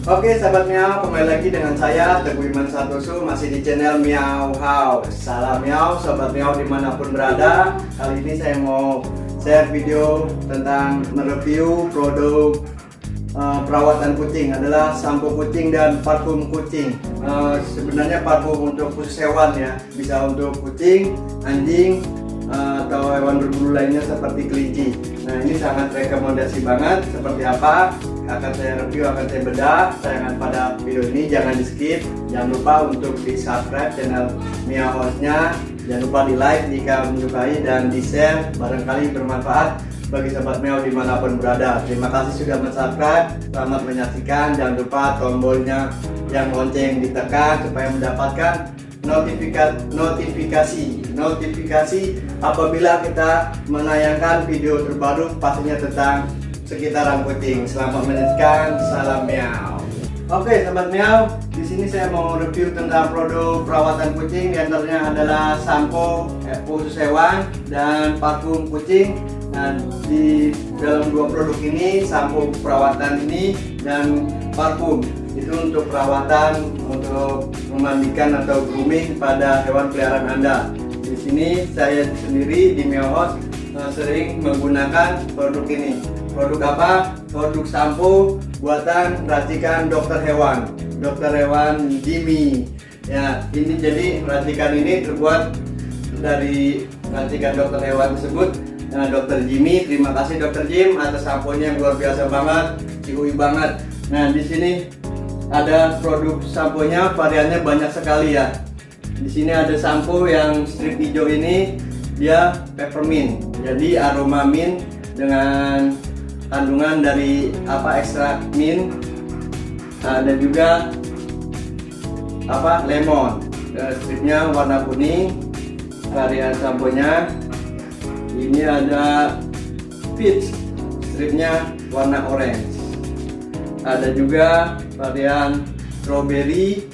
Oke sahabat Miau, kembali lagi dengan saya Teguh Iman Santoso, masih di channel Miau House. Salam Miau, sahabat Miau dimanapun berada. Kali ini saya mau share video tentang mereview produk perawatan kucing, adalah sampo kucing dan parfum kucing. Sebenarnya parfum untuk khusus hewan ya, bisa untuk kucing, anjing, atau hewan berbulu lainnya seperti kelinci. Nah ini sangat rekomendasi banget. Seperti apa akan saya review, akan saya bedah tayangan pada video ini. Jangan di skip, jangan lupa untuk di subscribe channel Miau House-nya, jangan lupa di like jika menyukai dan di share, barangkali bermanfaat bagi sahabat Miau dimanapun berada. Terima kasih sudah subscribe, selamat menyaksikan. Jangan lupa tombolnya yang lonceng ditekan supaya mendapatkan notifikasi apabila kita menayangkan video terbaru, pastinya tentang sekitaran kucing. Selamat menyaksikan, salam Miau. Oke sahabat Miau, di sini saya mau review tentang produk perawatan kucing. Di antaranya adalah sampo khusus hewan dan parfum kucing. Nah, di dalam dua produk ini, sampo perawatan ini dan parfum itu untuk perawatan, untuk memandikan atau grooming pada hewan peliharaan Anda. Di sini saya sendiri di Miau House sering menggunakan produk ini. Produk apa? Produk sampo buatan racikan dokter hewan Jimmy. Ya, ini jadi racikan ini terbuat dari racikan dokter hewan tersebut. Nah, Dokter Jimmy, terima kasih Dokter Jim atas samponya yang luar biasa banget, cihui banget. Nah, di sini ada produk samponya, variannya banyak sekali ya. Di sini ada sampo yang strip hijau ini, dia peppermint, jadi aroma mint dengan kandungan dari ekstrak mint. Ada juga lemon. Stripnya warna kuning. Varian samponya ini ada peach, stripnya warna orange. Ada juga varian strawberry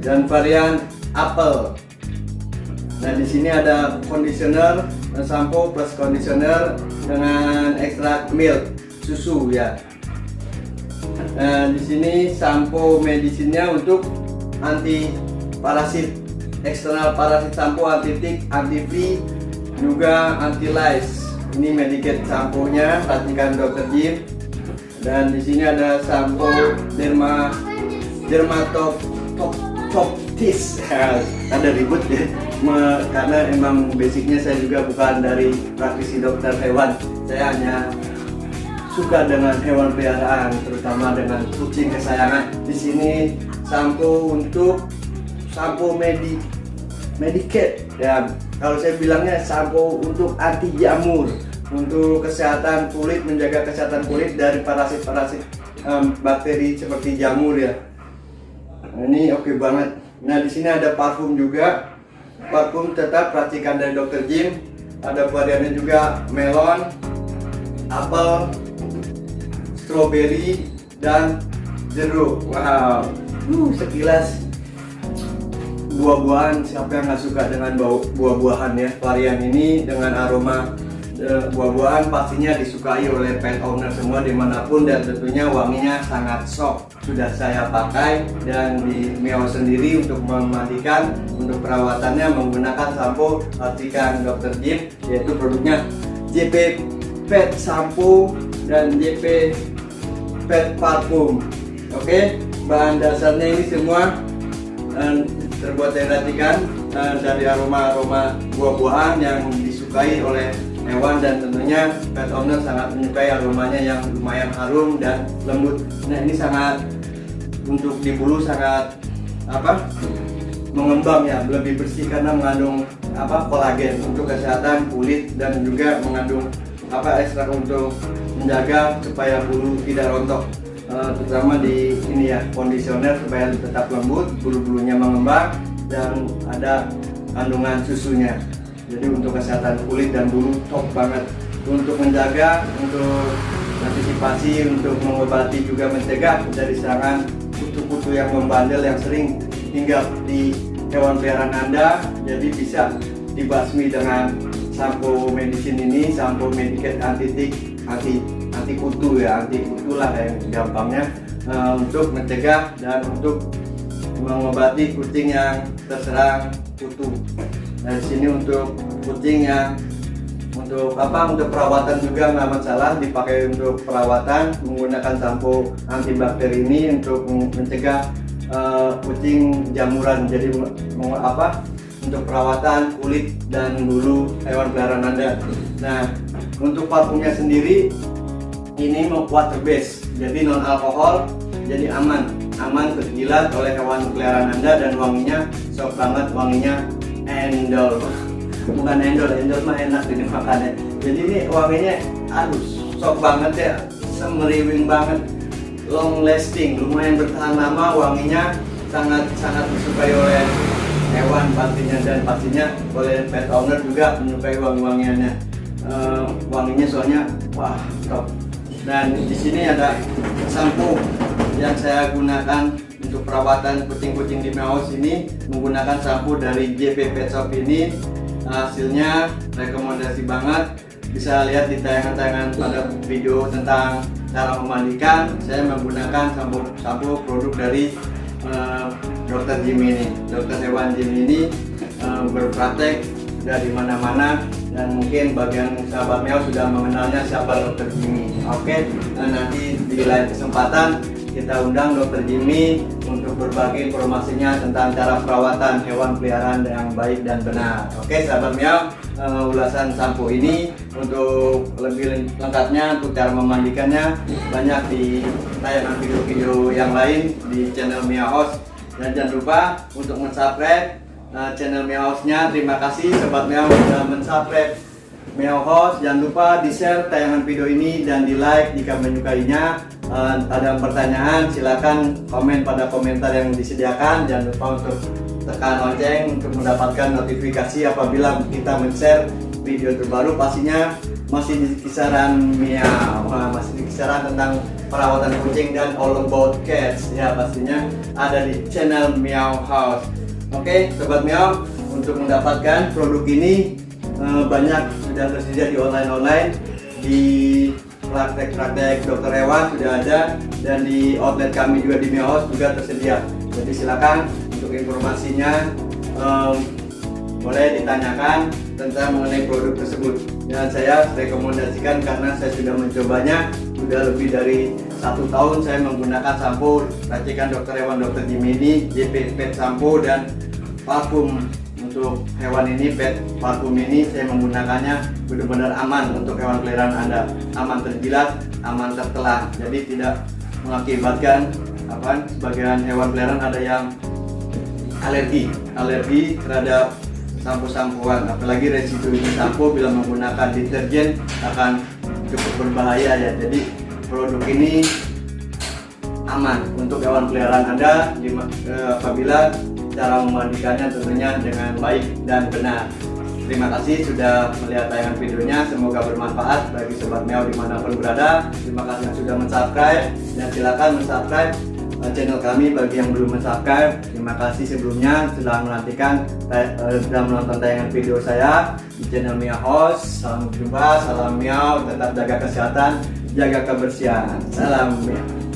dan varian apple. Nah, di sini ada conditioner, sampo plus conditioner dengan ekstrak milk, susu ya. Nah, di sini sampo medisinnya untuk anti parasit, eksternal parasit sampo, anti tick, anti flea, juga anti lice. Ini Medicated samponya racikan Dr. Jim. Dan di sini ada sampo dermatoptis. Ada ribut ya, karena emang basicnya saya juga bukan dari praktisi dokter hewan. Saya hanya suka dengan hewan peliharaan, terutama dengan kucing kesayangan. Di sini sampo untuk sampo Medicated ya. Kalau saya bilangnya sampo untuk anti jamur, untuk kesehatan kulit, menjaga kesehatan kulit dari parasit-parasit bakteri seperti jamur ya. Nah, ini oke banget. Nah, di sini ada parfum juga. Parfum tetap racikan dari Dr. Jim. Ada variannya juga melon, apel, strawberry, dan jeruk. Wow, sekilas buah-buahan, siapa yang nggak suka dengan bau buah-buahan ya. Varian ini dengan aroma buah-buahan pastinya disukai oleh pet owner semua dimanapun, dan tentunya wanginya sangat soft. Sudah saya pakai dan di Miau sendiri untuk memandikan, untuk perawatannya menggunakan sampo racikan Dr. Jim, yaitu produknya JP Pet Sampo dan JP Pet Parfum. Oke, bahan dasarnya ini semua terbuat dari racikan dari aroma-aroma buah-buahan yang disukai oleh hewan, dan tentunya pet owner sangat menyukai aromanya yang lumayan harum dan lembut. Nah, ini sangat untuk di bulu sangat mengembang ya, lebih bersih karena mengandung kolagen untuk kesehatan kulit, dan juga mengandung ekstrak untuk menjaga supaya bulu tidak rontok, terutama di ini ya, kondisioner supaya tetap lembut, bulu-bulunya mengembang, dan ada kandungan susunya. Jadi untuk kesehatan kulit dan bulu top banget, untuk menjaga, untuk antisipasi, untuk mengobati, juga mencegah dari serangan kutu-kutu yang membandel yang sering hinggap di hewan peliharaan Anda. Jadi bisa dibasmi dengan sampo medicine ini, sampo Medicated anti tick, anti anti kutu ya, anti kutu lah yang gampangnya, untuk mencegah dan untuk mengobati kucing yang terserang kutu. Nah, di sini untuk kucing yang untuk perawatan juga nggak masalah, dipakai untuk perawatan menggunakan sampo antibakteri ini untuk mencegah kucing jamuran. Jadi untuk perawatan kulit dan bulu hewan peliharaan Anda. Nah, untuk parfumnya sendiri ini water base, jadi non alkohol, jadi aman terjilat oleh hewan peliharaan Anda dan wanginya sok banget, wanginya endol. Bukan endol mah enak dimakannya. Jadi ini wanginya sok banget ya, semeriwing banget, long lasting, lumayan bertahan lama, wanginya sangat disukai oleh hewan pastinya, dan pastinya oleh pet owner juga menyukai wangi-wangiannya. Wanginya soalnya wah top. Dan di sini ada sampo yang saya gunakan untuk perawatan kucing-kucing di Meow ini, menggunakan sampo dari JP Pet Shop ini. Hasilnya rekomendasi banget, bisa lihat di tayangan-tayangan pada video tentang cara memandikan. Saya menggunakan sampo produk dari Dr. Jimmy ini. Dokter hewan Jimmy ini berpraktek dari mana-mana, dan mungkin bagian sahabat Meow sudah mengenalnya siapa Dr. Jimmy. Oke, nanti di lain kesempatan kita undang Dr. Jimmy untuk berbagi informasinya tentang cara perawatan hewan peliharaan yang baik dan benar. Oke, sahabat Meow, ulasan sampo ini untuk lebih lengkapnya, untuk cara memandikannya banyak di tayangan video-video yang lain di channel Meow House. Dan jangan lupa untuk subscribe channel Meow House-nya. Terima kasih sobat Meow sudah subscribe Meow House. Jangan lupa di share tayangan video ini dan di like jika menyukainya. Ada pertanyaan silakan komen pada komentar yang disediakan. Jangan lupa untuk tekan lonceng untuk mendapatkan notifikasi apabila kita men-share video terbaru. Pastinya masih di kisaran Meow, masih di kisaran tentang perawatan kucing dan all about cats ya, pastinya ada di channel Meow House. Oke, sobat Meow, untuk mendapatkan produk ini banyak sudah tersedia di online di praktek dokter hewan sudah ada, dan di outlet kami juga di Meow House juga tersedia. Jadi silakan untuk informasinya boleh ditanyakan tentang mengenai produk tersebut. Dan saya rekomendasikan karena saya sudah mencobanya, sudah lebih dari 1 tahun saya menggunakan sampo racikan dokter hewan Dr. Jimmy ini, JP Pet Sampo dan parfum. Untuk hewan ini, pet parfum ini saya menggunakannya benar-benar aman untuk hewan peliharaan Anda, aman terjilat, aman tertelan, jadi tidak mengakibatkan sebagian hewan peliharaan ada yang alergi terhadap sampo-sampoan, apalagi residu ini sampo bila menggunakan deterjen akan cukup berbahaya ya. Jadi produk ini aman untuk hewan peliharaan Anda apabila cara memandikannya tentunya dengan baik dan benar. Terima kasih sudah melihat tayangan videonya, semoga bermanfaat bagi sobat Meow dimanapun berada. Terima kasih yang sudah subscribe, dan silakan subscribe channel kami bagi yang belum subscribe. Terima kasih sebelumnya sudah menonton tayangan video saya di channel Meow House. Salam jumpa, salam Meow, tetap jaga kesehatan, jaga kebersihan. Salam Meow.